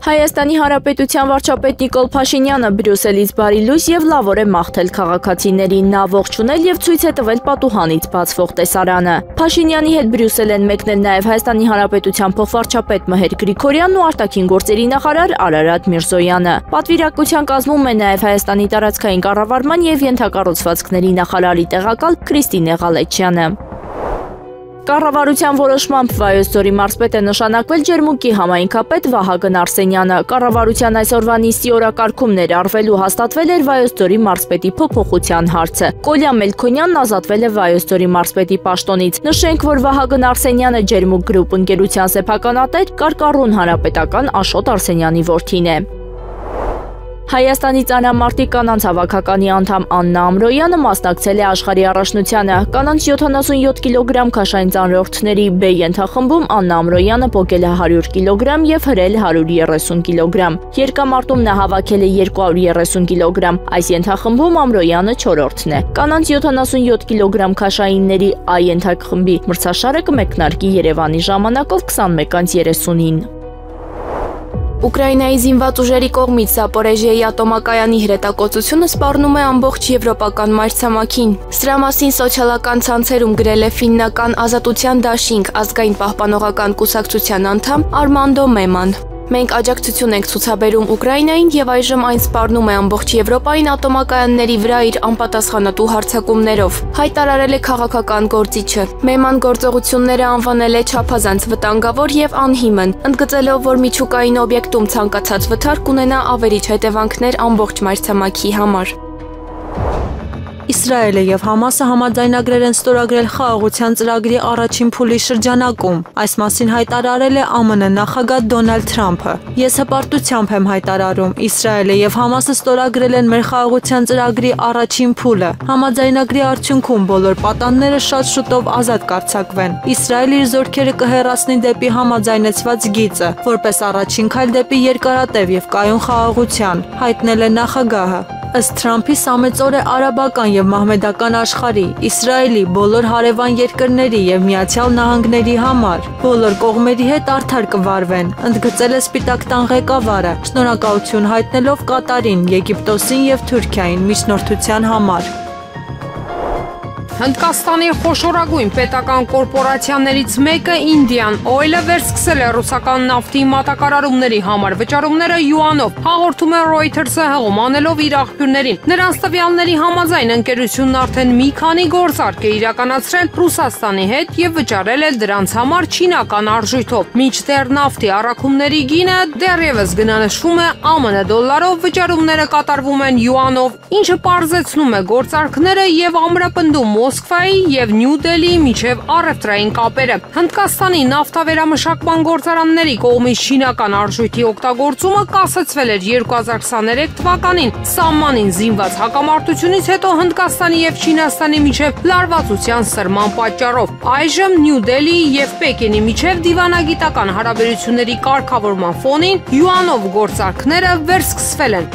Հայաստանի Հանրապետության վարչապետ Նիկոլ Փաշինյանը Բրյուսելից բարի լույս եւ լավ օր է մաղթել քաղաքացիներին, նա ողջունել եւ ցույց է տվել պատուհանից բացվող տեսարանը։ Փաշինյանի հետ Բրյուսել են մեկնել նաեւ Հայաստանի Հանրապետության փոխվարչապետ Մհեր Գրիգորյանն ու արտաքին գործերի նախարար Արարատ Միրզոյանը։ Պատվիրակության կազմում է նաեւ Հայաստանի տարածքային կառավարման եւ ենթակառուցվածքների նախարարի տեղակալ Քրիստինե Ղալեչյանը։ Կառավարության որոշմամբ Վայոց ձորի մարզպետ է նշանակվել Ջերմուկի համայնքապետ Վահագն Արսենյանը։ Կառավարության այսօրվա նիստի օրակարգում ներառվելու հաստատվել էր Վայոց ձորի մարզպետի փոփոխության հարցը։ Կոլյա Մելքոնյանն ազատվել է Վայոց ձորի մարզպետի պաշտոնից։ Նշենք, որ Վահագն Արսենյանը Ջերմուկ գրուպ ընկերության սեփականատեր, Կարկառուն հանրապետական Աշոտ Արսենյանի որդին է։ Հայաստանի ծանրամարտի կանանց հավաքականի անդամ Աննա Ամրոյանը մասնակցել է աշխարհի առաջնությանը։ Կանանց 77 կիլոգրամ քաշային ծանրորդների B ենթախմբում Աննա Ամրոյանը պոկել է 100 կիլոգրամ եւ հրել 130 կիլոգրամ։ Երկամարտում նա հավաքել է 230 կիլոգրամ։ Այս ենթախմբում Ամրոյանը 4-րդն է։ Կանանց 77 կիլոգրամ քաշայինների A ենթախմբի մրցաշարը կմեկնարկի Երևանի ժամանակով 21:30-ին։ Ուկրաինայի զինված ուժերի կողմից Զապորեժիայի ատոմակայանի հրետակոծությունը սպառնում է ամբողջ եվրոպական մայրցամաքին։ Սրա մասին սոցիալական ցանցերում գրել է ֆիննական Ազատության դաշինք ազգային պահպանողական կուսակցության անդամ Արմանդո Մեման։ Մենք աջակցություն ենք ցուցաբերում Ուկրաինային եւ այժմ այն սպառնում է ամբողջ Եվրոպային ատոմակայանների վրա իր անպատասխանատու հարձակումներով, հայտարարել է քաղաքական գործիչը։ Մեման գործողությունները անվանել է չափազանց վտանգավոր եւ անհիմն, ընդգծելով, որ միջուկային օբյեկտում ցանկացած վթար կունենա ավերիչ հետևանքներ ամբողջ մայրցամաքի համար։ Իսրայելը եւ Համասը համաձայնագրեր են ստորագրել խաղաղության ծրագրի առաջին փուլի շրջանակում։ Այս մասին հայտարարել է ԱՄՆ նախագահ Դոնալդ Թրամփը։ Ես հպարտությամբ եմ հայտարարում, Իսրայելը եւ Համասը ստորագրել են մեր խաղաղության ծրագրի առաջին փուլը։ Համաձայնագրի արդյունքում բոլոր պատանները շատ շուտով ազատ կարձակվեն։ Իսրայելը իր զորքերը կհեռացնի դեպի համաձայնեցված գիծը, որպես առաջին քայլ դեպի երկարատև եւ կայուն խաղաղության, հայտնել է նախագահը։ Ըստ Թրամփի սա մեծ օր է արաբական եւ մահմեդական աշխարհի, Իսրայելի, բոլոր հարևան երկրների եւ Միացյալ Նահանգների համար։ Բոլոր կողմերի հետ արդար կվարվեն, ընդգծել է Սպիտակ տան ղեկավարը, շնորհակալություն հայտնելով Կատարին, Եգիպտոսին եւ Թուրքիային միջնորդության համար։ Հնդկաստանի խոշորագույն պետական կորպորացիաներից մեկը Indian Oil-ը վերսկսել է ռուսական նավթի մատակարարումների համար վճարումները յուանով, հաղորդում է Reuters-ը հղում անելով իր աղբյուրներին։ Նրանց տվյալների համաձայն ընկերությունն արդեն մի քանի գործարք է իրականացրել Ռուսաստանի հետ եւ վճարել է դրանց համար չինական արժույթով։ Մինչդեռ նավթի առաքումների գինը դեռևս գնանշվում է ԱՄՆ դոլարով, վճարումները կատարվում են յուանով, ինչը պարզեցնում է գործարքները եւ ամրապնդում Մոսկվայի եւ Նյու Դելիի միջև առևտրային կապերը։ Հնդկաստանի նավթավերամշակման գործարանների կողմից չինական արժույթի օգտագործումը կասեցվել էր 2023 թվականին սահմանին զինված հակամարտությունից հետո Հնդկաստանի եւ Չինաստանի միջև լարվածության սրման պատճառով։ Այժմ Նյու Դելիի եւ Պեկինի միջև դիվանագիտական հարաբերությունների կարգավորման ֆոնին յուանով գործարքները վերսկսվել են։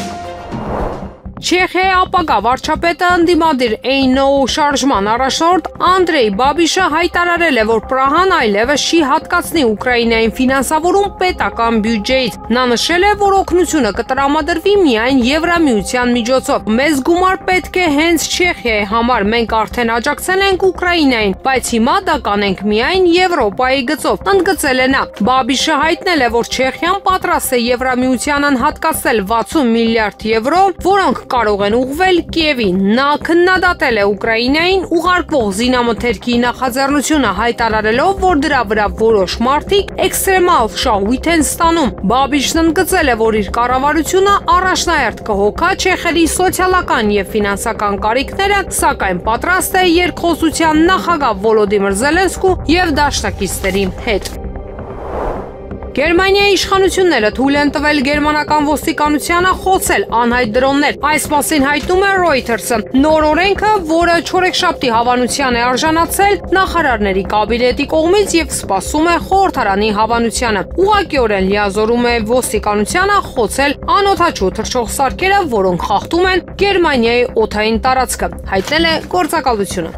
Չեխիայի ապագա վարչապետը ընդդիմադիր ANO շարժման առաջնորդ Անդրեյ Բաբիշը հայտարարել է, որ Պրահան այլևս չի հատկացնի Ուկրաինային ֆինանսավորում պետական բյուջեից։ Նա նշել է, որ օգնությունը կտրամադրվի միայն Եվրամիության միջոցով։ Մեզ գումար պետք է հենց Չեխիայի համար, մենք արդեն աջակցել ենք Ուկրաինային, բայց հիմա դա կանենք միայն Եվրոպայի գծով, ընդգծել է նա։ Բաբիշը հայտնել է, որ Չեխիան պատրաստ է Եվրամիությանն հատկացնել 60 միլիարդ եվրո, որոնք կարող են ուղղվել Կիևին։ Նա քննադատել է Ուկրաինային ուղարկվող զինամթերքի նախաձեռնությունը, հայտարարելով, որ դրա վրա որոշ մարդիկ էքստրեմալ շահույթ են ստանում։ Բաբիշն ընդգծել է, որ իր կառավարությունը առաջնահերթ կհոգա չեխերի սոցիալական եւ ֆինանսական կարիքները, սակայն պատրաստ է երկխոսության նախագահ Վոլոդիմիր Զելենսկու եւ դաշնակիցների հետ։ Գերմանիայի իշխանությունները թույլ են տվել գերմանական ոստիկանությանը խոցել անհայտ դրոններ։ Այս մասին հայտնում է Reuters-ը։ Նոր օրենքը, որը չորեքշաբթի հավանության է արժանացել նախարարների կաբինետի կողմից եւ սպասում է խորհրդարանի հավանությանը, ուղղակիորեն լիազորում է ոստիկանությանը խոցել անօդաչու թռչող սարքերը, որոնք խախտում են Գերմանիայի օդային տարածքը, հայտնել է գործակալությունը։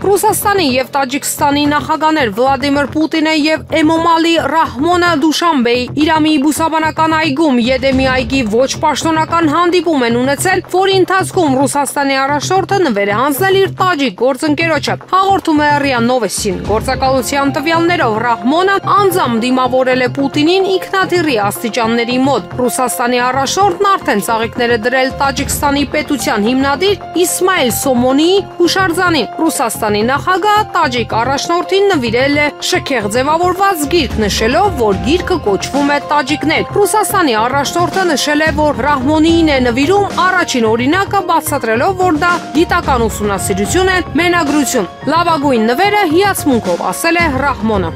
Ռուսաստանի եւ Տաջիկստանի նախագահներ Վլադիմիր Պուտինը եւ Էմոմալի Ռահմոնը Դուշանբեի Իրանի բուսաբանական այգում Եդեմի այգի ոչ պաշտոնական հանդիպում են ունեցել, որի ընթացքում Ռուսաստանի առաջնորդը նվեր է հանձնել իր տաջիկ գործընկերոջը։ Հաղորդում է ՌԻԱ Նովոստին։ Գործակալության տվյալներով Ռահմոնը անձամբ դիմավորել է Պուտինին ինքնաթիռի աստիճանների մոտ։ Ռուսաստանի առաջնորդն արդեն ծաղիկներ է դրել Տաջիկստանի պետության հիմնադիր Իսմայիլ Սոմոնիի հուշարձանին։ Ռուսաստանի նախագահ տաջիկ առաջնորդին նվիրել է շքեղ ձևավորված գիրք, նշելով, որ գիրքը կոչվում է Տաջիկներ։ Ռուսաստանի առաջնորդը նշել է, որ Ռահմոնիին է նվիրում առաջին օրինակը, բացատրելով, որ դա գիտական ուսումնասիրություն է, մենագրություն։ Լավագույն նվերը հիացմունքով, ասել է Ռահմոնը։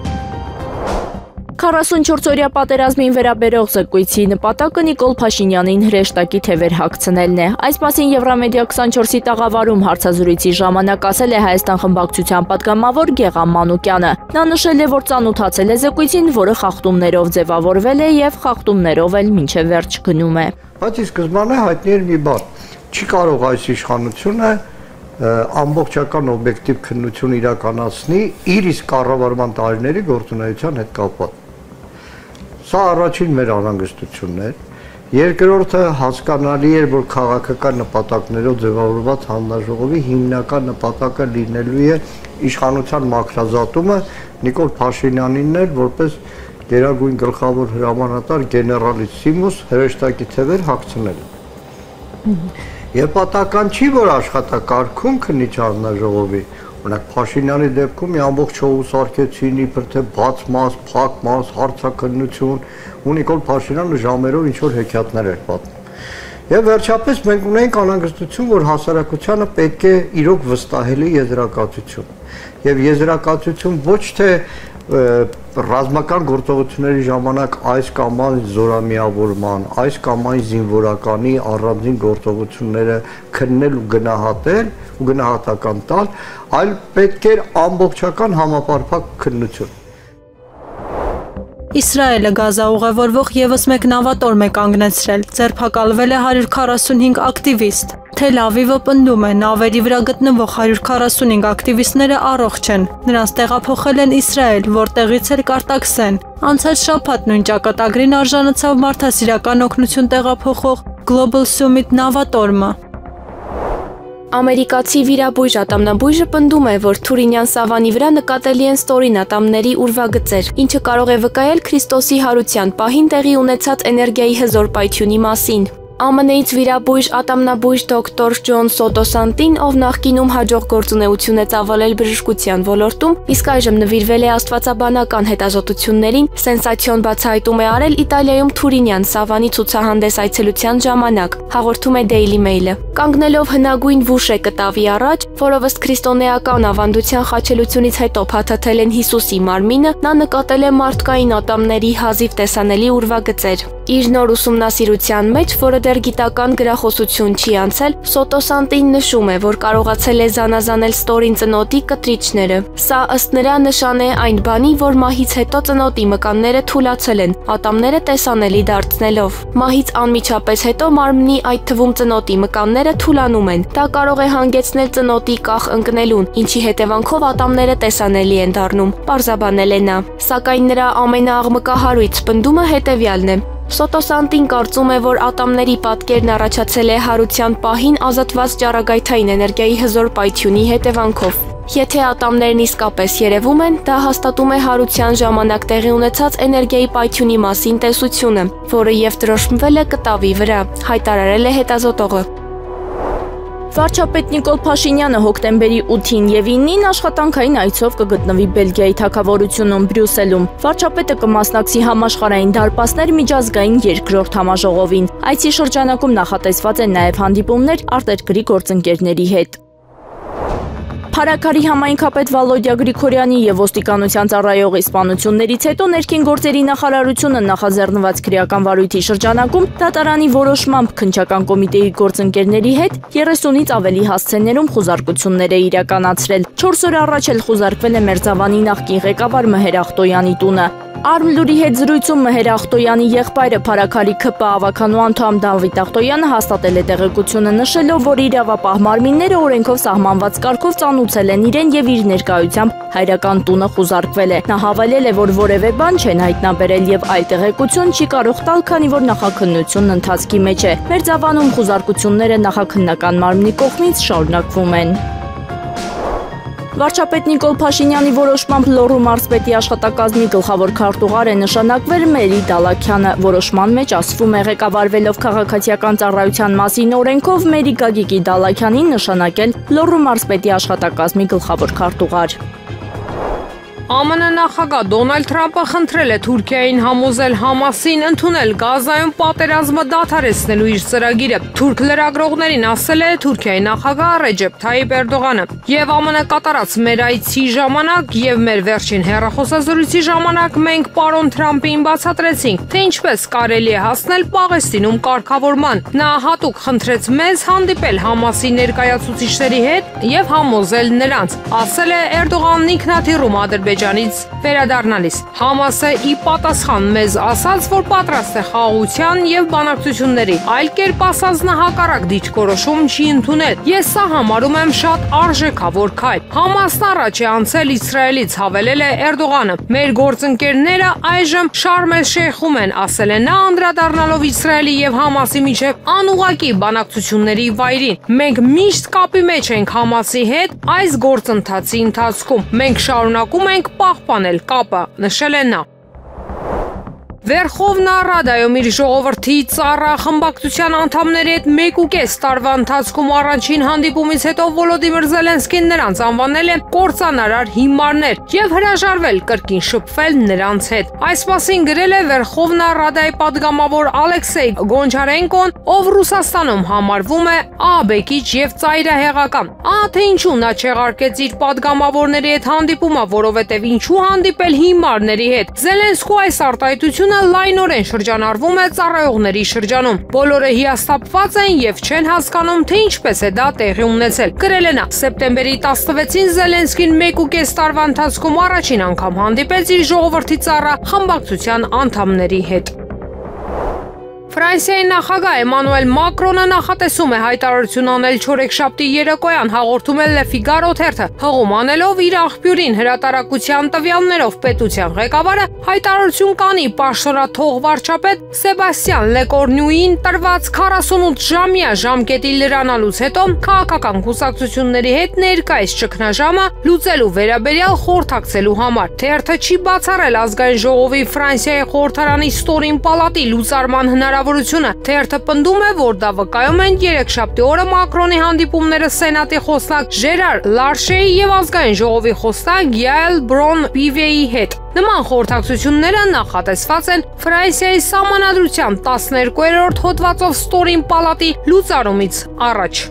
44-օրյա պատերազմին վերաբերող զեկույցի նպատակը Նիկոլ Փաշինյանին հրեշտակի թևեր հագցնելն է։ Այս մասին Եվրամեդիա 24-ի տաղավարում հարցազրույցի ժամանակ ասել է Հայաստան խմբակցության պատգամավոր Գեղամ Մանուկյանը։ Նա նշել է, որ ծանոթացել է զեկույցին, որը խախտումներով ձևավորվել է եւ խախտումներով էլ մինչեւ վերջ գնում է։ Բայց ի սկզբանե հայտնի էր մի բան. չի կարող այս իշխանությունը ամբողջական օբյեկտիվ քննություն իրականացնի իր իսկ կառավարման տարիների գործունեության հետ կապված։ Սա առաջին մեր անհանգստությունն էր։ Երկրորդը հասկանալի էր, որ քաղաքական նպատակներով ձևավորված հանձնաժողովի հիմնական նպատակը լինելու է իշխանության մաքրազատումը Նիկոլ Փաշինյանին էր որպես գերագույն գլխավոր հրամանատար գեներալիսիմուս հրեշտակի թևեր հագցնել։ Եվ պատահական չի, որ աշխատակարգում քննիչ հանձնաժողովի, օրինակ Փաշինյանի դեպքում մի ամբողջ շոու սարքեցին, իբր թե բաց մաս, փակ մաս, հարցաքննություն, ու Նիկոլ Փաշինյանը ժամերով ինչ-որ հեքիաթներ էր պատմում։ Եվ վերջապես մենք ունենք անհանգստություն, որ հասարակությանը պետք է իրոք վստահելի եզրակացություն։ Եվ եզրակացություն ոչ թե ռազմական գործողությունների ժամանակ այս կամ այն զորամիավորման, այս կամ այն զինվորականի առանձին գործողությունները քննել ու գնահատել ու գնահատական տալ, այլ պետք էր ամբողջական համապարփակ քննություն։ Իսրայելը Գազա ուղևորվող եւս մեկ նավատորմ է կանգնեցրել, ձերբակալվել է 145 ակտիվիստ։ Թել Ավիվը պնդում է, նավերի վրա գտնվող 145 ակտիվիստները առողջ են։ Նրանց տեղափոխել են Իսրայել, որտեղից էլ կարտաքսեն։ Անցած շաբաթ նույն ճակատագրին արժանացավ մարդասիրական օգնություն տեղափոխող Global Summit նավատորմը։ Ամերիկացի վիրաբույժ ատամնաբույժը պնդում է, որ Թուրինյան Սավանի վրա նկատելի են ստորին ատամների ուրվագծեր, ինչը կարող է վկայել Քրիստոսի հարության պահին տեղի ունեցած էներգիայի հզոր պայթյունի մասին։ ԱՄՆ-ից վիրաբույժ ատամնաբույժ դոկտոր Ջոն Սոտոսանտին, ով նախկինում հաջող գործունեություն է ծավալել բժշկության ոլորտում, իսկ այժմ նվիրվել է աստվածաբանական հետազոտություններին, սենսացիոն բացահայտում է արել Իտալիայում Թուրինյան Սավանի ցուցահանդես այցելության ժամանակ, հաղորդում է Daily Mail-ը։ Կանգնելով հնագույն Վուշե կտավի առաջ, որով ըստ քրիստոնեական ավանդության խաչելությունից հետո փաթաթել են Հիսուսի մարմինը, նա նկատել է մարդկային ատամների հազիվ տեսանելի ուրվագծեր։ Իր նոր ուսումնասիրության մեջ, որը դեռ գիտական գրախոսություն չի անցել, Սոտոսանտին նշում է, որ կարողացել է զանազանել ստորին ծնոտի կտրիչները։ Սա ըստ նրա նշան է այն բանի, որ մահից հետո ծնոտի մկանները թուլացել են, ատամները տեսանելի դարձնելով։ Մահից անմիջապես հետո մարմնի, այդ թվում ծնոտի մկանները թուլանում են։ Դա կարող է հանգեցնել ծնոտի կախ ընկնելուն, ինչի հետևանքով ատամները տեսանելի են դառնում, պարզաբանել է նա։ Սակայն նրա ամենաաղմկահարույց պնդումը հետևյալն է։ Սոտոսանտին կարծում է, որ ատամների պատկերն առաջացել է հարության պահին ազատված ճառագայթային էներգիայի հզոր պայթյունի հետևանքով։ Եթե ատամներն իսկապես երևում են, դա հաստատում է հարության ժամանակ տեղի ունեցած էներգիայի պայթյունի մասին տեսությունը, որը եւ դրոշմվել է կտավի վրա, հայտարարել է հետազոտողը։ Վարչապետ Նիկոլ Փաշինյանը հոկտեմբերի 8-ին եւ 9-ին աշխատանքային այցով կգտնվի Բելգիայի թագավորությունում Բրյուսելում։ Վարչապետը կմասնակցի համաշխարհային դարպասներ միջազգային երկրորդ համաժողովին։ Այցի շրջանակում նախատեսված են նաեւ հանդիպումներ արտերկրի գործընկերների հետ։ Փարաքարի համայնքապետ Վալոդիա Գրիգորյանի եւ ոստիկանության ծառայողի սպանություններից հետո ներքին գործերի նախարարությունը նախաձեռնված քրեական վարույթի շրջանակում դատարանի որոշմամբ քննչական կոմիտեի գործընկերների հետ 30-ից ավելի հասցեներում խուզարկություններ է իրականացրել։ 4 օր առաջ էլ խուզարկվել է Մերձավանի նախկին ղեկավար Մհեր Ախտոյանի տունը։ Արմլուրի հետ զրույցում Մհեր Ախտոյանի եղբայրը Փարաքարի ՔՊ ավականու անդամ Դավիթ Ախտոյանը հաստատել է տեղեկությունը, նշելով, որ իրավապահ մարմինները օրենքով սահմանված կարգով ծանուցել են իրեն եւ իր ներկայությամբ հայրական տունը խուզարկվել է։ Նա հավելել է, որ որևէ բան չեն հայտնաբերել եւ այլ տեղեկություն չի կարող տալ, քանի որ նախաքննությունն ընթացքի մեջ է։ Մերձավանում խուզարկությունները նախաքննական մարմնի կողմից շարունակվում են։ Վարչապետ Նիկոլ Փաշինյանի որոշմամբ Լոռու մարզպետի աշխատակազմի գլխավոր քարտուղար է նշանակվել Մերի Դալաքյանը։ Որոշման մեջ ասվում է, ղեկավարվելով քաղաքացիական ծառայության մասին օրենքով Մերի Գագիկի Դալաքյանին նշանակել Լոռու մարզպետի աշխատակազմի գլխավոր քարտուղար։ ԱՄՆ նախագահ Դոնալդ Թրամփը խնդրել է Թուրքիային համոզել Համասին ընդունել Գազայում պատերազմը դադարեցնելու իր ծրագիրը։ Թուրք լրագրողներին ասել է Թուրքիայի նախագահ Ռեջեփ Թայիփ Էրդողանը։ Եվ ԱՄՆ կատարած մեր այցի ժամանակ եւ մեր վերջին հեռախոսազրույցի ժամանակ մենք պարոն Թրամփին բացատրեցինք, թե ինչպես կարելի է հասնել Պաղեստինում կարգավորման։ Նա հատուկ խնդրեց մեզ հանդիպել Համասի ներկայացուցիչների հետ եւ համոզել նրանց, ասել է Էրդողանն ինքնաթիռում Ադրբեջանից վերադառնալիս։ Համասը ի պատասխան մեզ ասաց, որ պատրաստ է խաղաղության եւ բանակցությունների, այլ կերպ ասած նա հակառակ դիրքորոշում չի ընդունել։ Ես սա համարում եմ շատ արժեքավոր քայլ։ Համասն առաջ է անցել Իսրայելից, հավելել է Էրդողանը։ Մեր գործընկերները այժմ Շարմ էլ-Շեյխում են, ասել է նա, անդրադառնալով Իսրայելի եւ Համասի միջև անուղղակի բանակցությունների վայրին։ Մենք միշտ կապի մեջ ենք Համասի հետ այս գործընթացի ընթացքում։ Մենք շարունակում ենք պահպանել կապը, նշել է նա։ Վերխովնա Ռադայում իր ժողովրդի ծառա խմբակցության անդամների հետ 1.5 տարվա ընթացքում առաջին հանդիպումից հետո Վոլոդիմիր Զելենսկին նրանց անվանել է կործանարար հիմարներ եւ հրաժարվել կրկին շփվել նրանց հետ։ Այս մասին գրել է Վերխովնա Ռադայի падգամավոր Ալեքսեյ Գոնչարենկոն, ով Ռուսաստանում համարվում է ահաբեկիչ եւ ծայրահեղական։ Թե ինչու նա չեղարկեց իր падգամավորների հետ հանդիպումը, որովհետեւ ինչու հանդիպել հիմարների հետ։ Զելենսկու այս արտահայտությունը լայնորեն շրջանառվում է ծառայողների շրջանում։ Բոլորը հիասթափված են եւ չեն հասկանում, թե ինչպես է դա տեղի ունեցել։ Գրել է նա։ Սեպտեմբերի 16-ին Զելենսկին 1.5 տարվա ընթացքում առաջին անգամ հանդիպեց իր ժողովրդի ծառա խմբակցության անդամների հետ։ Ֆրանսիայի նախագահ Էմանուել Մակրոնը նախատեսում է հայտարարություն անել չորեքշաբթի երեկոյան, հաղորդում է Le Figaro թերթը, հղում անելով իր աղբյուրին հրատարակության տվյալներով պետության ղեկավարը հայտարարություն կանի պաշտոնաթող վարչապետ Սեբաստիան Լեկորնյուին տրված 48-ժամյա ժամկետի լրանալուց հետո քաղաքական կուսակցությունների հետ ներկայիս ճգնաժամը լուծելու վերաբերյալ խորհրդակցելու համար։ Թերթը չի բացառել ազգային ժողովի Ֆրանսիայի խորհրդարանի ստորին պալատի լուծարման հնարավորությունը։ Թերթը պնդում է, որ դա վկայում են երեքշաբթի օրը Մակրոնի հանդիպումները Սենատի խոսնակ Ժերար Լարշեի եւ ազգային ժողովի խոսնակ Գյայել Բրոն-Պիվեի հետ։ Նման խորհրդակցությունները նախատեսված են Ֆրանսիայի սահմանադրության 12-րդ հոդվածով ստորին պալատի լուծարումից առաջ։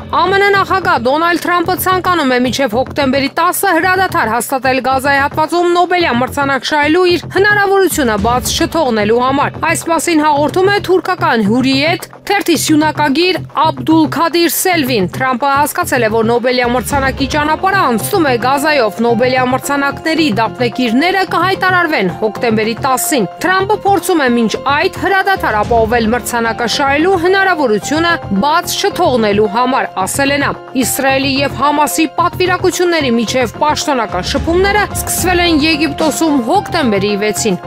ԱՄՆ նախագահ Դոնալդ Թրամփը ցանկանում է մինչև հոկտեմբերի 10-ը հրադադար հաստատել Գազայի հատվածում Նոբելյան մրցանակ շահելու իր հնարավորությունը բաց չթողնելու համար։ Այս մասին հաղորդում է թուրքական Hürriyet թերթի սյունակագիր Աբդուլ Քադիր Սելվին։ Թրամփը հասկացել է, որ Նոբելյան մրցանակի ճանապարհը անցնում է Գազայով։ Նոբելյան մրցանակների դափնեկիրները կհայտարարվեն հոկտեմբերի 10-ին։ Թրամփը փորձում է մինչ այդ հրադադար ապահովել մրցանակը շահելու հնարավորությունը բաց չթողնելու համար, ասել է նա։ Իսրայելի եւ Համասի պատվիրակությունների միջև պաշտոնական շփումները սկսվել են Եգիպտոսում հոկտեմբերի 6-ին։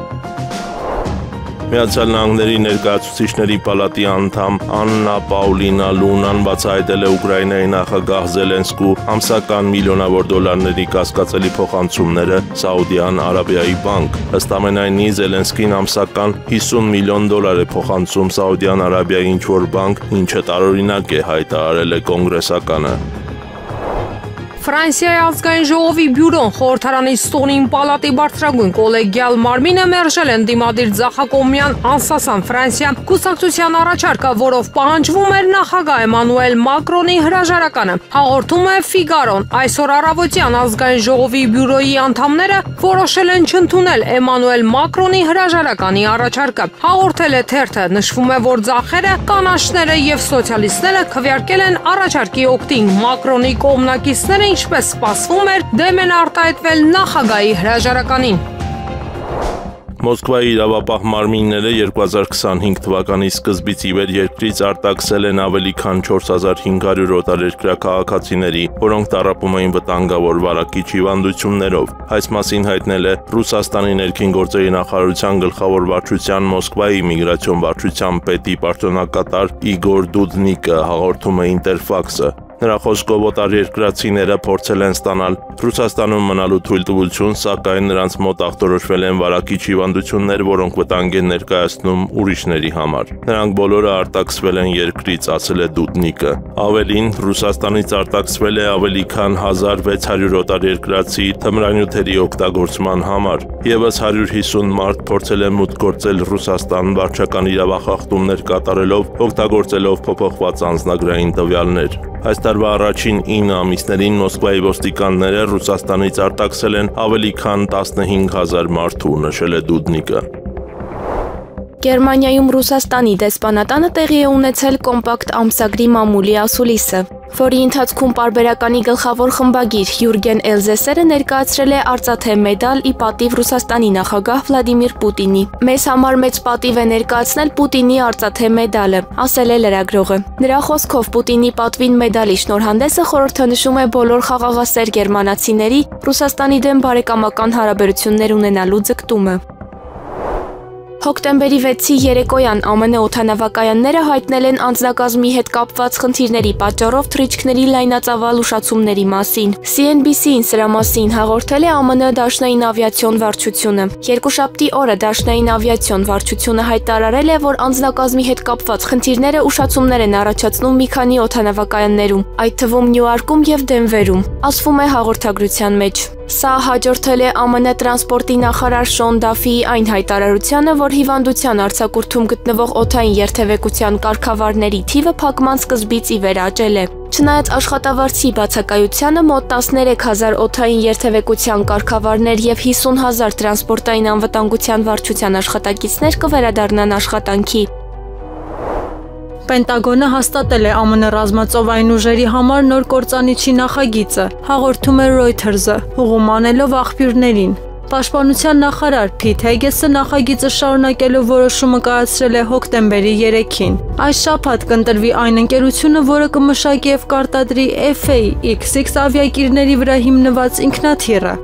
Միացյալ Նահանգների ներկայացուցիչների պալատի անդամ Աննա Պաուլինա Լունան բացահայտել է Ուկրաինայի նախագահ Զելենսկու ամսական միլիոնավոր դոլարների կասկածելի փոխանցումները Սաուդյան Արաբիայի բանկ։ Ըստ ամենայնի Զելենսկին ամսական 50 միլիոն դոլար է փոխանցում Սաուդյան Արաբիայի ինչ-որ բանկ, ինչը տարօրինակ է, հայտարարել է կոնգրեսականը։ Ֆրանսիայի ազգային ժողովի բյուրոն խորհրդարանի ստորին պալատի բարձրագույն կոլեգիալ մարմինը մերժել են դիմադիր ձախակողմյան անսասան Ֆրանսիա կուսակցության առաջարկը, որով պահանջվում էր նախագահ Էմանուել Մակրոնի հրաժարականը։ Հաղորդում է Ֆիգարոն։ Այսօր առավոտյան ազգային ժողովի բյուրոյի անդամները որոշել են չընդունել Էմանուել Մակրոնի հրաժարականի առաջարկը։ Հաղորդել է թերթը, նշվում է, որ ձախերը, կանաչները եւ սոցիալիստները քվեարկել են առաջարկի օգտին։ Մակրոնի կողմնակիցները ինչպես սպասվում էր, դեմ են արտահայտվել նախագահի հրաժարականին։ Մոսկվայի իրավապահ մարմինները 2025 թվականի սկզբից ի վեր երկրից արտաքսել են ավելի քան 4500 օտարերկրյա քաղաքացիների, որոնք տառապում էին վտանգավոր վարակիչ հիվանդություններով։ Այս մասին հայտնել է Ռուսաստանի ներքին գործերի նախարարության գլխավոր վարչության Մոսկվայի միգրացիոն վարչության պետի պաշտոնակատար Իգոր Դուդնիկը, հաղորդում է Ինտերֆաքսը։ Նրա խոսքով օտարերկրացիները փորձել են ստանալ Ռուսաստանում մնալու թույլտվություն, սակայն նրանց մոտ ախտորոշվել են վարակիչ հիվանդություններ, որոնք վտանգ են ներկայացնում ուրիշների համար։ Նրանք բոլորը արտաքսվել են երկրից, ասել է Դուդնիկը։ Ավելին, Ռուսաստանից արտաքսվել է ավելի քան 1600 օտարերկրացի թմրանյութերի օգտագործման համար։ Եվս 150 մարդ փորձել է մուտք գործել Ռուսաստան վարչական իրավախախտումներ կատարելով, օգտագործելով փոփոխված անձնագրային տվյալներ։ Այս տարվա առաջին 9 ամիսներին Մոսկվայի ոստիկանները Ռուսաստանից արտաքսել են ավելի քան 15000 մարդու, նշել է Դուդնիկը։ Գերմանիայում Ռուսաստանի դեսպանատանը տեղի է ունեցել կոմպակտ ամսագրի մամուլի ասուլիսը, որի ընթացքում պարբերականի գլխավոր խմբագիր Յուրգեն Էլզեսերը ներկայացրել է արծաթե մեդալ ի պատիվ Ռուսաստանի նախագահ Վլադիմիր Պուտինի։ Մեզ համար մեծ պատիվ է ներկայացնել Պուտինի արծաթե մեդալը, ասել է լրագրողը։ Նրա խոսքով Պուտինի պատվին մեդալի շնորհանդեսը խորհրդանշում է բոլոր խաղաղասեր գերմանացիների Ռուսաստանի դեմ բարեկամական հարաբերություններ ունենալու ձգտումը։ Հոկտեմբերի 6-ի երեկոյան ԱՄՆ օդանավակայանները հայտնել են անձնակազմի հետ կապված խնդիրների պատճառով թռիչքների լայնածավալ ուշացումների մասին։ CNBC-ին սրա մասին հաղորդել է ԱՄՆ Դաշնային ավիացիոն վարչությունը։ Երկուշաբթի օրը Դաշնային ավիացիոն վարչությունը հայտարարել է, որ անձնակազմի հետ կապված խնդիրները ուշացումներ են առաջացնում մի քանի օդանավակայաններում, այդ թվում Նյույորքում եւ Դենվերում, ասվում է հաղորդագրության մեջ։ Սա հաջորդել է ԱՄՆ տրանսպորտի նախարար Շոն Դաֆիի այն հայտարարությանը, որ հիվանդության արձակուրդում գտնվող օդային երթևեկության կարգավարների թիվը փակման սկզբից ի վեր աճել է։ Չնայած աշխատավարձի բացակայությանը մոտ 13000 օդային երթևեկության կարգավարներ եւ 50000 տրանսպորտային անվտանգության վարչության աշխատակիցներ կվերադառնան աշխատանքի։ Պենտագոնը հաստատել է ԱՄՆ ռազմածովային ուժերի համար նոր կործանիչի նախագիծը, հաղորդում է Reuters-ը, հուղում անելով աղբյուրներին։ Պաշտպանության նախարար Փիթ Հեգեսը նախագիծը շարունակելու որոշումը կայացրել է հոկտեմբերի 3-ին։ Այս շաբաթ կընտրվի այն ընկերությունը, որը կմշակի եւ կարտադրի FA-X6 ավիակիրների վրա հիմնված ինքնաթիռը։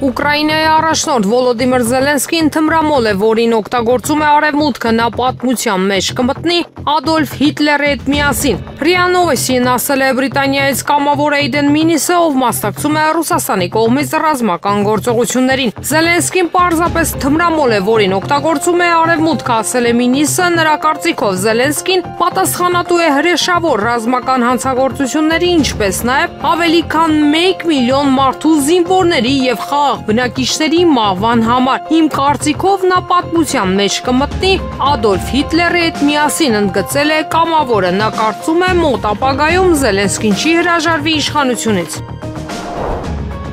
Ուկրաինայի առաջնորդ Վոլոդիմիր Զելենսկին թմրամոլ է, որին օգտագործում է Արևմուտքը, նա պատմության մեջ կմտնի Ադոլֆ Հիտլերի հետ միասին։ ՌԻԱ Նովոստին ասել է Բրիտանիայից կամավոր Էյդեն Մինիսը, ով մասնակցում է Ռուսաստանի կողմից ռազմական գործողություններին։ Զելենսկին պարզապես թմրամոլ է, որին օգտագործում է Արևմուտքը, ասել է Մինիսը։ Նրա կարծիքով Զելենսկին պատասխանատու է հրեշավոր ռազմական հանցագործությունների, ինչպես նաև ավելի քան 1 միլիոն մարդու զինվորների եւ բնակիչների մահվան համար։ Իմ կարծիքով նա պատմության մեջ կմտնի Ադոլֆ Հիտլերի հետ միասին, ընդգծել է կամավորը։ Նա կարծում է մոտ ապագայում Զելենսկին չի հրաժարվի իշխանությունից։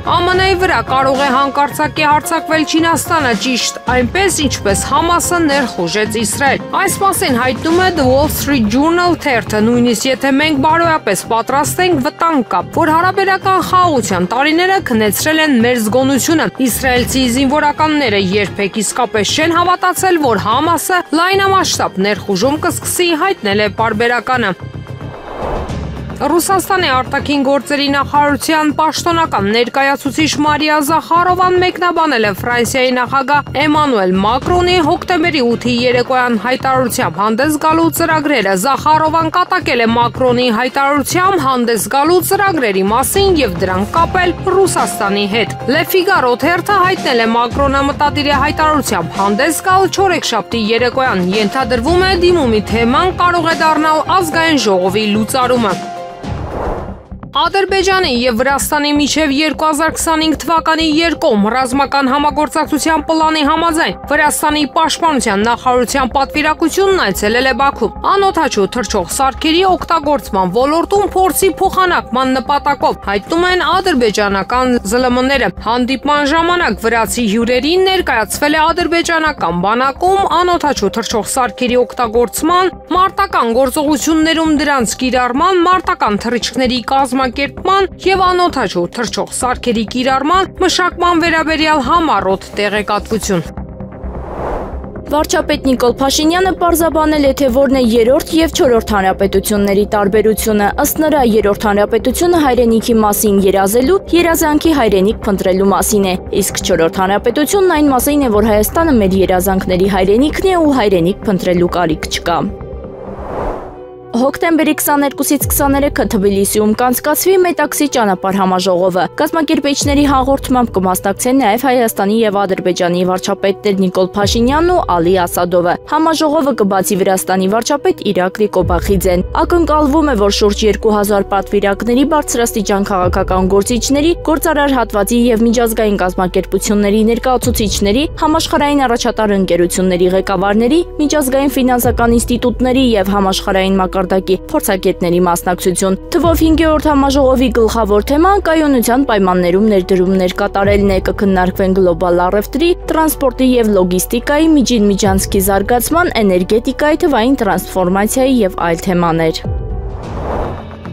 ԱՄՆ-ի վրա կարող է հանկարծակի հարձակվել Չինաստանը, ճիշտ այնպես, ինչպես Համասը ներխուժեց Իսրայել։ Այս մասին հայտնում է The Wall Street Journal թերթը, նույնիսկ եթե մենք բարոյապես պատրաստ ենք, վտանգ կա, որ հարաբերական խաղաղության տարիները քնեցրել են մեր զգոնությունը։ Իսրայելցի զինվորականները երբեք իսկապես չեն հավատացել, որ Համասը լայնամասշտաբ ներխուժում կսկսի, հայտնել է պարբերականը։ Ռուսաստանի արտաքին գործերի նախարարության պաշտոնական ներկայացուցիչ Մարիա Զախարովան մեկնաբանել է Ֆրանսիայի նախագահ Էմանուել Մակրոնի հոկտեմբերի 8-ի երեկոյան հայտարարությամբ հանդես գալու ծրագրերը։ Զախարովան կատակել է Մակրոնի հայտարարությամբ հանդես գալու ծրագրերի մասին եւ դրանք կապել Ռուսաստանի հետ։ Le Figaro թերթը հայտնել է Մակրոնը մտադիր է հայտարարությամբ հանդես գալ չորեքշաբթի երեկոյան։ Ենթադրվում է դիմումի թեման կարող է դառնալ ազգային ժողովի լուծարումը։ Ադրբեջանի եւ Վրաստանի միջև 2025 թվականի երկում ռազմական համագործակցության պլանի համաձայն Վրաստանի պաշտպանության նախարարության պատվիրակությունն այցելել է Բաքու։ Անօդաչու թռչող սարքերի օգտագործման ոլորտում փորձի փոխանակման նպատակով, հայտնում են ադրբեջանական ԶԼՄ-ները։ Հանդիպման ժամանակ վրացի հյուրերին ներկայացվել է ադրբեջանական բանակում անօդաչու թռչող սարքերի օգտագործման, մարտական գործողություններում դրանց կիրառման, մարտական թռիչքների կազմակերպման եւ անօդաչու թռչող սարքերի կիրառման մշակման վերաբերյալ համառոտ տեղեկատվություն։ Վարչապետ Նիկոլ Փաշինյանը պարզաբանել է, թե որն է երրորդ եւ չորրորդ հանրապետությունների տարբերությունը։ Ըստ նրա, երրորդ հանրապետությունը հայրենիքի մասին երազելու, երազանքի հայրենիք փնտրելու մասին է, իսկ չորրորդ հանրապետությունն այն մասին է, որ Հայաստանը մեր երազանքների հայրենիքն է ու հայրենիք փնտրելու կարիք չկա։ Հոկտեմբերի 22-ից 23-ը Թբիլիսիում կանցկացվի Մետաքսի ճանապարհ համաժողովը։ Կազմակերպիչների հաղորդմամբ կմասնակցեն նաև Հայաստանի եւ Ադրբեջանի վարչապետներ Նիկոլ Փաշինյանն ու Ալի Ասադովը։ Համաժողովը կբացի Վրաստանի վարչապետ Իրակլի Կոբախիձեն։ Ակնկալվում է, որ շուրջ 2000 պատվիրակների, բարձրաստիճան քաղաքական գործիչների, գործարար հատվածի եւ միջազգային կազմակերպությունների ներկայացուցիչների, համաշխարհային առաջատար ընկերությունների ղեկավարների, միջազգային ֆինանսական ինստիտուտների եւ համաշխարհային մակարդակի փորձագետների մասնակցություն։ Թվով 5-րդ համաժողովի գլխավոր թեման կայունության պայմաններում ներդրումներ կատարելն է, կքննարկվեն գլոբալ առևտրի, տրանսպորտի եւ լոգիստիկայի, միջին-միջանցքի զարգացման, էներգետիկայի, թվային տրանսֆորմացիայի եւ այլ թեմաներ։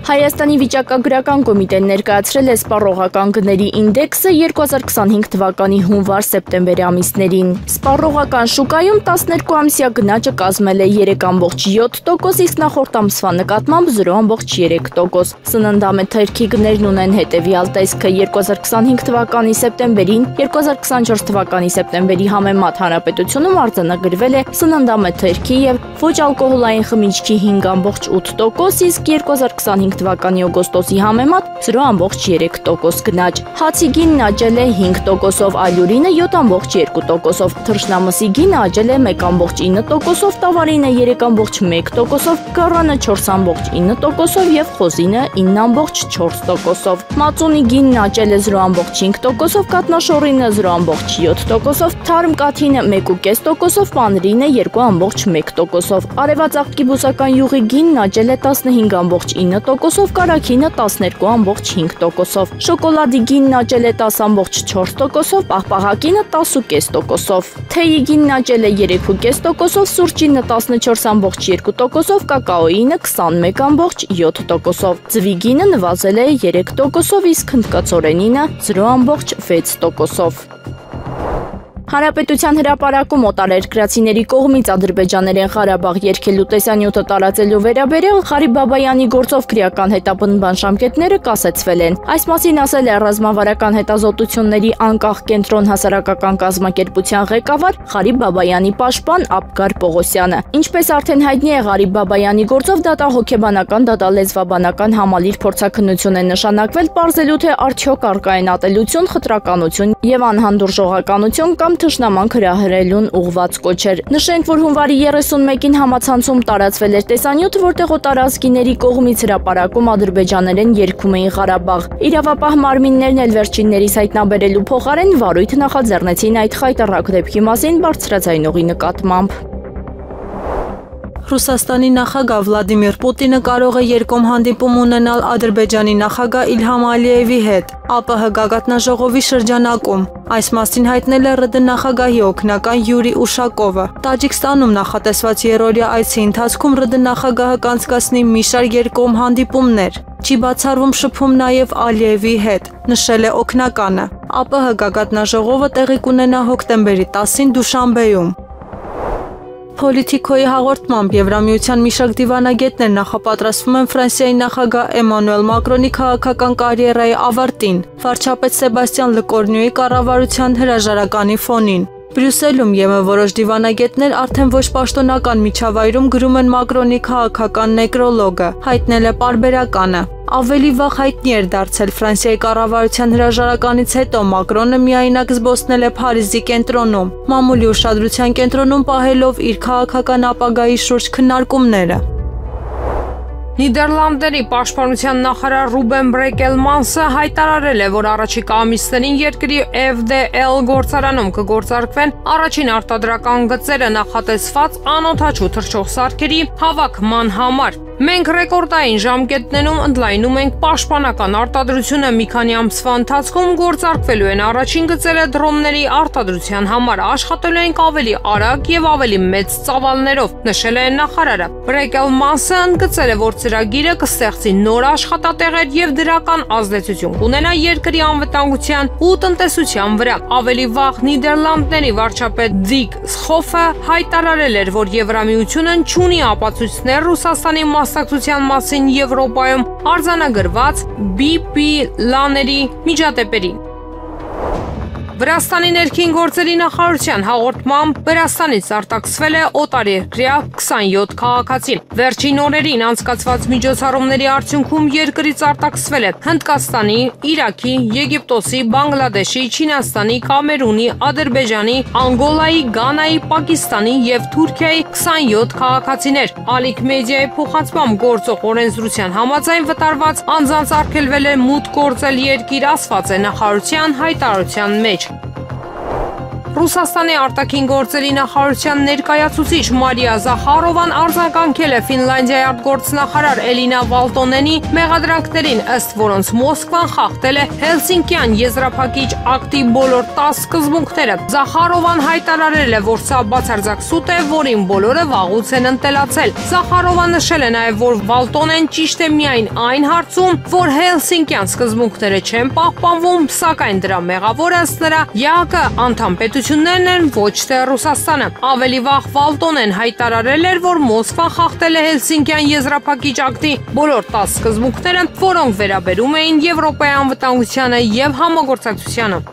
Հայաստանի վիճակագրական կոմիտեն ներկայացրել է սպառողական գների ինդեքսը 2025 թվականի հունվար-սեպտեմբեր ամիսներին։ Սպառողական շուկայում 12 ամսյա գնաճը կազմել է 3.7%, իսկ նախորդ ամսվա նկատմամբ 0.3%։ Սննդամթերքի գներն ունեն հետևյալ տեսքը՝ 2025 թվականի սեպտեմբերին 2024 թվականի սեպտեմբերի համեմատ հանրապետությունում արձանագրվել է սննդամթերքի եւ ոչ ալկոհոլային խմիչքի 5.8%, իսկ 2025 թվականի օգոստոսի համեմատ 0.3% գնաճ։ Հացի գինն աճել է 5%, ալյուրինը 7.2%, թռչնամսի գինը աճել է 1.9%, տավարինը 3.1%, գարանը 4.9% եւ խոզինը 9.4%։ Մածունի գինն աճել է 0.5%, կատնաշոռինը 0.7%, թարմ կաթինը 1.5%, պանրինը 2.1%։ Արևածաղկի բուսական յուղի գինն աճել է 15.9%, կարագինը 12.5%, շոկոլադի գինն աճել է 10.4%, պաղպաղակինը 10.5%, թեյի գինն աճել է 3.5%, սուրճինը 14.2%, կակաոինը 21.7%, ձվի գինը նվազել է 3%, իսկ հնդկացորենինը 0.6%։ Հանրապետության հրապարակում օտարերկրացիների կողմից Ադրբեջաներեն Ղարաբաղ երգելու տեսանյութը տարածելու վերաբերյալ Ղարիբ Բաբայանի գործով քրեական հետապնդման ժամկետները կասեցվել են։ Այս մասին ասել է ռազմավարական հետազոտությունների անկախ կենտրոն հասարակական կազմակերպության ղեկավար Ղարիբ Բաբայանի պաշտպան Աբգար Պողոսյանը։ Ինչպես արդեն հայտնի է, Ղարիբ Բաբայանի գործով դատահոգեբանական, դատալեզվաբանական համալիր փորձաքննություն է նշանակվել պարզելու, թե արդյոք առկա են ատելություն, խտրականություն եւ անհանդուրժողականություն կամ թշնամանք հրահրելուն ուղղված կոչեր։ Նշենք, որ հունվարի 31-ին համացանցում տարածվել էր տեսանյութ, որտեղ օտարազգիների կողմից հրապարակում ադրբեջաներեն երգում էին Ղարաբաղ։ Իրավապահ մարմիններն էլ վերջիններիս հայտնաբերելու փոխարեն վարույթ նախաձեռնեցին այդ խայտառակ դեպքի մասին բարձրաձայնողի նկատմամբ։ Ռուսաստանի նախագահ Վլադիմիր Պուտինը կարող է երկկողմ հանդիպում ունենալ Ադրբեջանի նախագահ Իլհամ Ալիևի հետ ԱՊՀ գագաթնաժողովի շրջանակում։ Այս մասին հայտնել է ՌԴ նախագահի օգնական Յուրի Ուշակովը։ Տաջիկստանում նախատեսված երրորդյա այցի ընթացքում ՌԴ նախագահը կանցկացնի մի շարք երկկողմ հանդիպումներ։ Չի բացառվում շփում նաև Ալիևի հետ, նշել է օգնականը։ ԱՊՀ գագաթնաժողովը տեղի կունենա հոկտեմբերի 10-ին Դուշանբեում։ Պոլիտիկոյի հաղորդմամբ Եվրամիության մի շարք դիվանագետներ նախապատրաստվում են Ֆրանսիայի նախագահ Էմանուել Մակրոնի քաղաքական կարիերայի ավարտին, վարչապետ Սեբաստիան Լկորնյուի կառավարության հրաժարականի ֆոնին։ Բրյուսելում ԵՄ որոշ դիվանագետներ արդեն ոչ պաշտոնական միջավայրում գրում են Մակրոնի քաղաքական նեկրոլոգը, հայտնել է պարբերականը։ Ավելի վաղ հայտնի էր դարձել Ֆրանսիայի կառավարության հրաժարականից հետո Մակրոնը միայնակ զբոսնել է Փարիզի կենտրոնում, մամուլի ուշադրության կենտրոնում պահելով իր քաղաքական ապագայի շուրջ քննարկումները։ Նիդերլանդերի պաշտպանության նախարար Ռուբեն Բրեկելմանսը հայտարարել է, որ առաջիկա ամիսներին երկրի FDL գործարանում կգործարկվեն առաջին արտադրական գծերը նախատեսված անօդաչու թռչող սարքերի հավաքման համար։ Մենք ռեկորդային ժամկետներում ընդլայնում ենք պաշտպանական արտադրությունը, մի քանի ամսվա ընթացքում գործարկվելու են առաջին գծերը դրոնների արտադրության համար, աշխատելու ենք ավելի արագ եւ ավելի մեծ ծավալներով, նշել է նախարարը։ Բրեկելմանսը ընդգծել է, որ ծրագիրը կստեղծի նոր աշխատատեղեր եւ դրական ազդեցություն կունենա երկրի անվտանգության ու տնտեսության վրա։ Ավելի վաղ Նիդերլանդների վարչապետ Դիկ Սխոֆը հայտարարել էր, որ Եվրամիությունն չունի ապացույցներ Ռուսաստանի մասնակցության մասին Եվրոպայում արձանագրված BP լաների միջադեպերին։ Վրաստանի ներքին գործերի նախարարության հաղորդմամբ Վրաստանից արտաքսվել է օտարերկրյա 27 քաղաքացի։ Վերջին օրերին անցկացված միջոցառումների արդյունքում երկրից արտաքսվել է Հնդկաստանի, Իրաքի, Եգիպտոսի, Բանգլադեշի, Չինաստանի, Կամերունի, Ադրբեջանի, Անգոլայի, Գանայի, Պակիստանի եւ Թուրքիայի 27 քաղաքացիներ։ Ալիք մեդիայի փոխանցմամբ գործող օրենսդրության համաձայն վտարված անձանց արգելվել է մուտք գործել երկիր, ասված է նախարարության հայտարարության մեջ։ Ռուսաստանի արտաքին գործերի նախարարության ներկայացուցիչ Մարիա Զախարովան արձագանքել է Ֆինլանդիայի արտգործնախարար Էլինա Վալտոնենի մեղադրանքներին, ըստ որոնց Մոսկվան խախտել է Հելսինկյան եզրափակիչ ակտի բոլոր 10 սկզբունքները։ Զախարովան հայտարարել է, որ սա բացարձակ սուտ է, որին բոլորը վաղուց են ընտելացել։ Զախարովան նշել է նաև, որ Վալտոնեն ճիշտ է միայն այն հարցում, որ Հելսինկյան սկզբունքները չեն պահպանվում, սակայն դրա մեղավորը ըստ նրա ԵԱՀԿ անդամ պետություններն են, ոչ թե Ռուսաստանը։ Ավելի վաղ Վալտոնեն հայտարարել էր, որ Մոսկվան խախտել է Հելսինկյան եզրափակիչ ակտի բոլոր 10 սկզբունքները, որոնք վերաբերում էին Եվրոպայի անվտանգությանը եւ համագործակցությանը։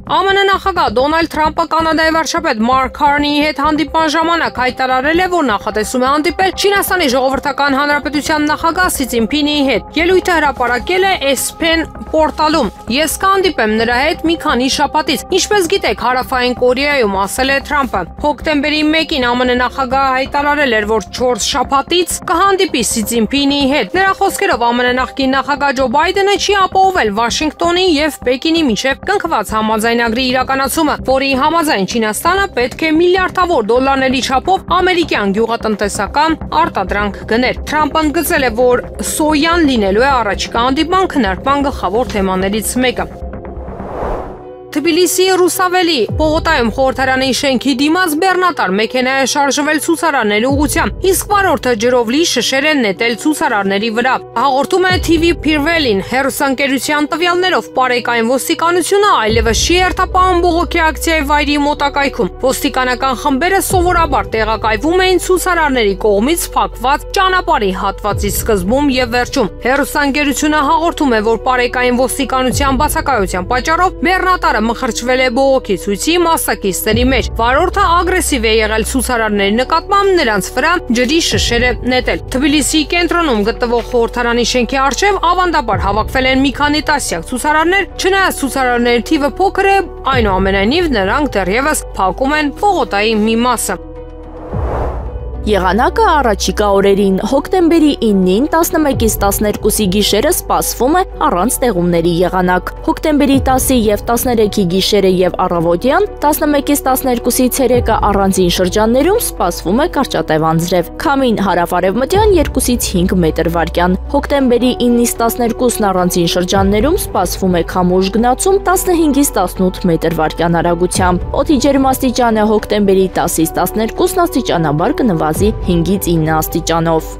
ԱՄՆ նախագահ Դոնալդ Թրամփը Կանադայի վարչապետ Մարկ Քարնիի հետ հանդիպման ժամանակ հայտարարել է, որ նախատեսում է հանդիպել Չինաստանի Ժողովրդական Հանրապետության նախագահ Սի Ցզինփինի հետ։ Ելույթը հրապարակել է ESPN պորտալում։ Ես կհանդիպեմ նրա հետ մի քանի շաբաթից։ Ինչպես գիտեք, Հարավային Կորեայում, ասել է Թրամփը։ Հոկտեմբերի 1-ին ԱՄՆ նախագահը հայտարարել էր, որ 4 շաբաթից կհանդիպի Սի Ցզինփինի հետ։ Նրա խոսքերով ԱՄՆ նախկին նախագահ Ջո Բայդենը չի ապահովել Վաշինգտոնի եւ Պեկինի միջև կնքված համաձայնագրի իրականացումը, որի համաձայն Չինաստանը պետք է միլիարդավոր դոլարների չափով ամերիկյան գյուղատնտեսական արտադրանք գներ։ Թրամփն ընդգծել է, որ սոյան լինելու է առաջիկա հանդիպման քննարկման գլխավոր թեմաներից մեկը։ Թբիլիսիի Ռուսավելի պողոտայում խորհրդարանի շենքի դիմաց բեռնատար մեքենա է շարժվել ցուցարարների ուղղությամբ, իսկ վարորդը ջրով լի շշեր են նետել ցուցարարների վրա։ Հաղորդում է TV Pirvelin հեռուստաընկերության տվյալներով Պարեկային ոստիկանությունը այլևս չի հերթապահում բողոքի ակցիայի վայրի մոտակայքում։ Ոստիկանական խմբերը սովորաբար տեղակայվում էին ցուցարարների կողմից փակված ճանապարհի հատվածի սկզբում եւ վերջում։ Հեռուստաընկերությունը հաղորդում է, որ Պարեկային ոստիկանության բացակայության պատճառով բեռնատարը մխրճվել է բողոքի ցույցի մասնակիցների մեջ։ Վարորդը ագրեսիվ է եղել ցուցարարների նկատմամբ, նրանց վրա ջրի շշեր է նետել։ Թբիլիսիի կենտրոնում գտնվող խորհրդարանի շենքի առջև ավանդաբար հավաքվել են մի քանի տասնյակ ցուցարարներ, չնայած ցուցարարների թիվը փոքր է, այնուամենայնիվ նրանք դեռևս փակում են պողոտայի մի մասը։ Եղանակը առաջիկա օրերին հոկտեմբերի 9-ին 11-ից 12-ի գիշերը սպասվում է առանց տեղումների եղանակ։ Հոկտեմբերի 10-ի եւ 13-ի գիշերը եւ առավոտյան 11-ից 12-ի ցերեկը առանձին շրջաններում սպասվում է կարճատև անձրև։ Քամին հարավ-արևմտյան 2-ից 5 մետր վարկյան։ Հոկտեմբերի 9-ից 12-ն առանձին շրջաններում սպասվում է քամուշ գնացում 15-ից 18 մետր վարկյան արագությամբ։ Օդի ջերմաստիճանը հոկտեմբերի 10-ից 12-ն աստիճանաբար կնվազի 5-ից 9 աստիճանով։